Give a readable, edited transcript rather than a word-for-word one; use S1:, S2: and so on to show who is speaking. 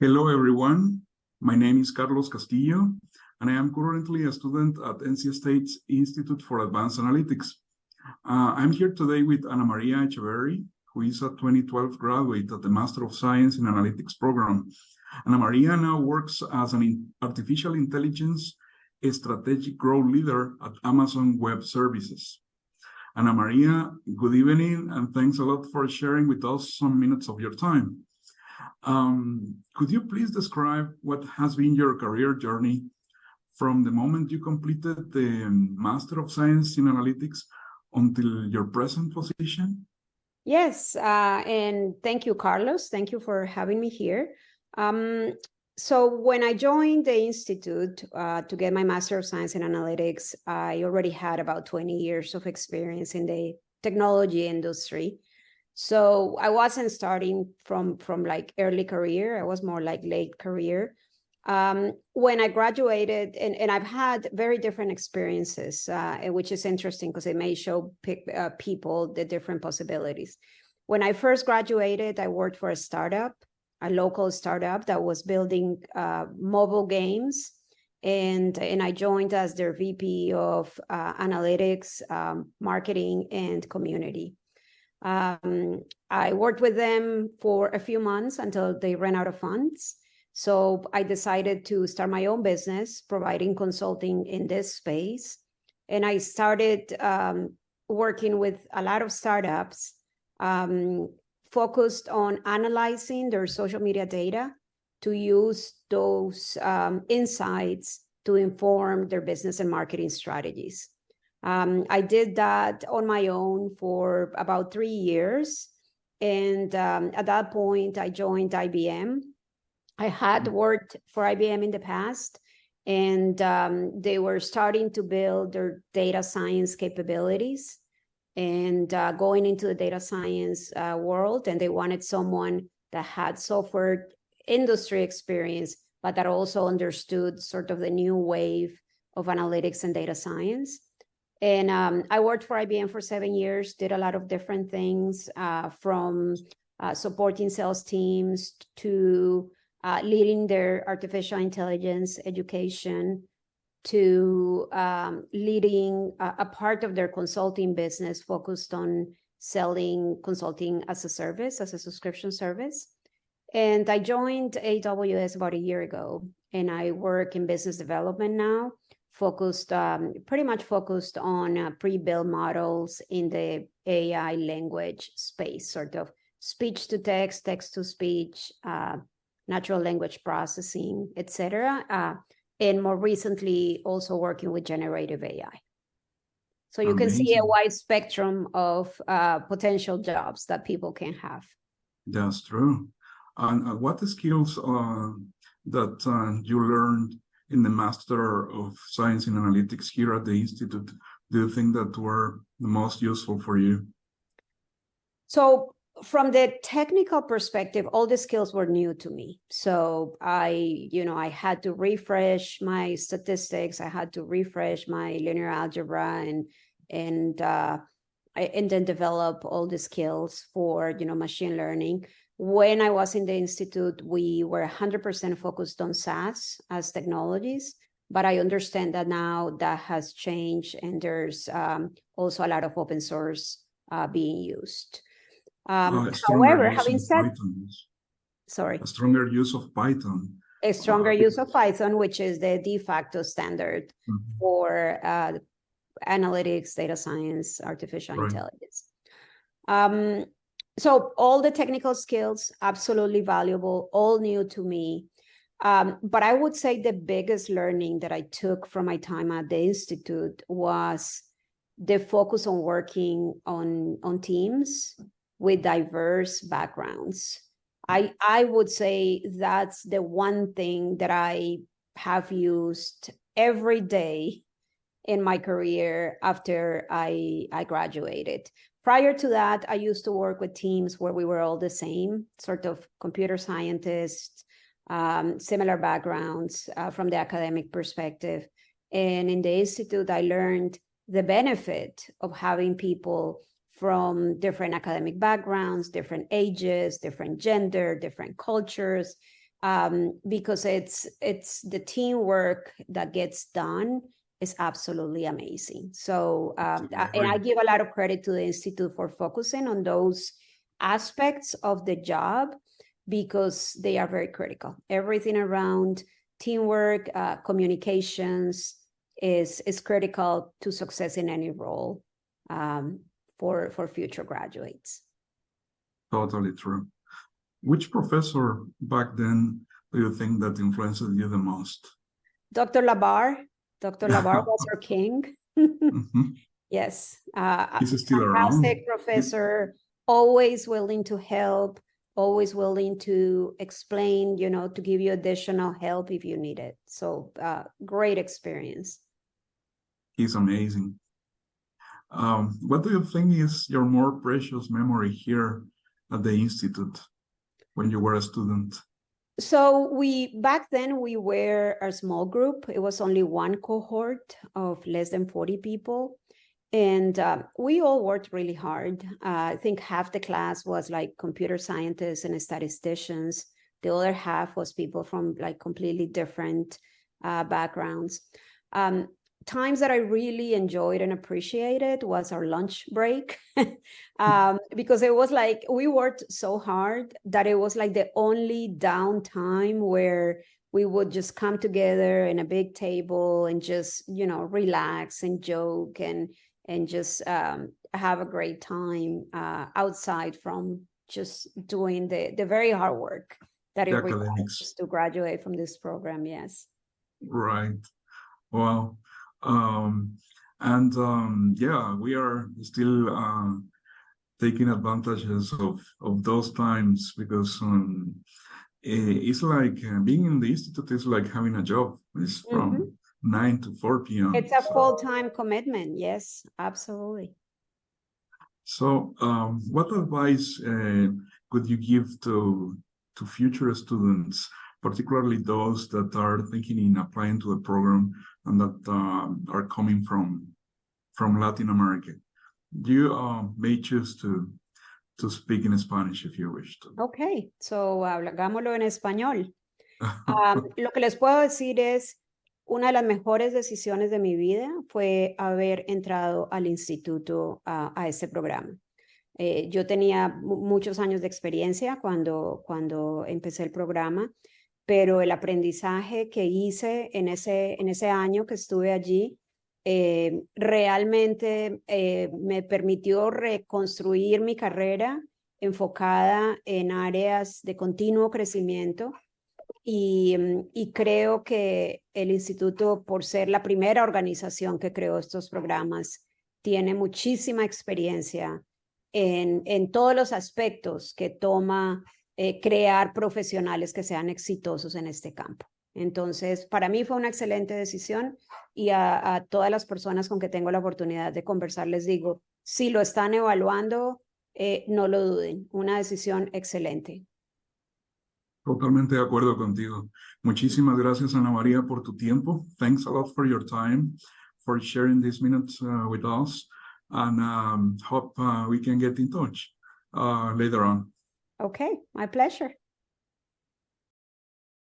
S1: Hello, everyone. My name is Carlos Castillo, and I am currently a student at NC State's Institute for Advanced Analytics. I'm here today with Ana Maria Echeverri, who is a 2012 graduate at the Master of Science in Analytics program. Ana Maria now works as an artificial intelligence strategic growth leader at Amazon Web Services. Ana Maria, good evening, and thanks a lot for sharing with us some minutes of your time. Could you please describe what has been your career journey from the moment you completed the Master of Science in Analytics until your present position?
S2: Yes, and thank you, Carlos. Thank you for having me here. So when I joined the Institute to get my Master of Science in Analytics, I already had about 20 years of experience in the technology industry. So I wasn't starting from like early career. I was more like late career. When I graduated, and I've had very different experiences, which is interesting because it may show people the different possibilities. When I first graduated, I worked for a local startup that was building mobile games. And I joined as their VP of analytics, marketing, and community. I worked with them for a few months until they ran out of funds. So I decided to start my own business, providing consulting in this space. And I started working with a lot of startups focused on analyzing their social media data to use those insights to inform their business and marketing strategies. I did that on my own for about 3 years. And at that point, I joined IBM. I had worked for IBM in the past, and they were starting to build their data science capabilities and going into the data science world. And they wanted someone that had software industry experience, but that also understood sort of the new wave of analytics and data science. And I worked for IBM for 7 years, did a lot of different things, from supporting sales teams to leading their artificial intelligence education, to leading a part of their consulting business focused on selling consulting as a service, as a subscription service. And I joined AWS about a year ago, and I work in business development now, pretty much focused on pre-built models in the AI language space, sort of speech to text, text to speech, natural language processing, etc. And more recently, also working with generative AI. So you can see a wide spectrum of potential jobs that people can have.
S1: That's true. And what skills that you learned in the Master of Science in Analytics here at the Institute do you think that were the most useful for you?
S2: So from the technical perspective, all the skills were new to me. So I had to refresh my statistics. I had to refresh my linear algebra and then develop all the skills for, machine learning. When I was in the Institute, we were 100% focused on SaaS as technologies, but I understand that now that has changed, and there's also a lot of open source being used. However, having said,
S1: a stronger use of Python.
S2: A stronger use of Python, which is the de facto standard for analytics, data science, artificial intelligence. So all the technical skills, absolutely valuable, all new to me. But I would say the biggest learning that I took from my time at the Institute was the focus on working on teams with diverse backgrounds. I would say that's the one thing that I have used every day in my career after I graduated. Prior to that, I used to work with teams where we were all the same, sort of computer scientists, similar backgrounds from the academic perspective. And in the Institute, I learned the benefit of having people from different academic backgrounds, different ages, different gender, different cultures, because it's the teamwork that gets done is absolutely amazing. So, and I give a lot of credit to the Institute for focusing on those aspects of the job because they are very critical. Everything around teamwork, communications is critical to success in any role for future graduates.
S1: Totally true. Which professor back then do you think that influenced you the most?
S2: Dr. Labar. Dr. Labar was our king. Yes.
S1: He's still
S2: fantastic
S1: around.
S2: professor, always willing to help, always willing to explain, to give you additional help if you need it. So great experience.
S1: He's amazing. What do you think is your more precious memory here at the Institute when you were a student?
S2: So back then we were a small group. It was only one cohort of less than 40 people. And we all worked really hard. I think half the class was like computer scientists and statisticians. The other half was people from like completely different backgrounds. Times that I really enjoyed and appreciated was our lunch break because it was like we worked so hard that it was like the only downtime where we would just come together in a big table and just, relax and joke and just have a great time outside from just doing the very hard work that it requires to graduate from this program. Yes.
S1: Right. Wow. Yeah, we are still taking advantages of those times because it's like being in the Institute is like having a job. It's from 9 to 4 p.m.
S2: It's a full-time commitment. Yes, absolutely.
S1: So what advice could you give to future students, particularly those that are thinking in applying to the program and that are coming from Latin America? You may choose to speak in Spanish if you wish to.
S2: Okay, so hagámoslo en español. Lo que les puedo decir es, una de las mejores decisiones de mi vida fue haber entrado al instituto a este programa. Yo tenía muchos años de experiencia cuando empecé el programa, pero el aprendizaje que hice en ese año que estuve allí realmente me permitió reconstruir mi carrera enfocada en áreas de continuo crecimiento y creo que el instituto, por ser la primera organización que creó estos programas, tiene muchísima experiencia en todos los aspectos que toma crear profesionales que sean exitosos en este campo. Entonces, para mí fue una excelente decisión y a todas las personas con que tengo la oportunidad de conversar les digo, si lo están evaluando, no lo duden, una decisión excelente.
S1: Totalmente de acuerdo contigo. Muchísimas gracias, Ana María, por tu tiempo. Thanks a lot for your time, for sharing these minutes with us, and hope we can get in touch later on.
S2: Okay, my pleasure.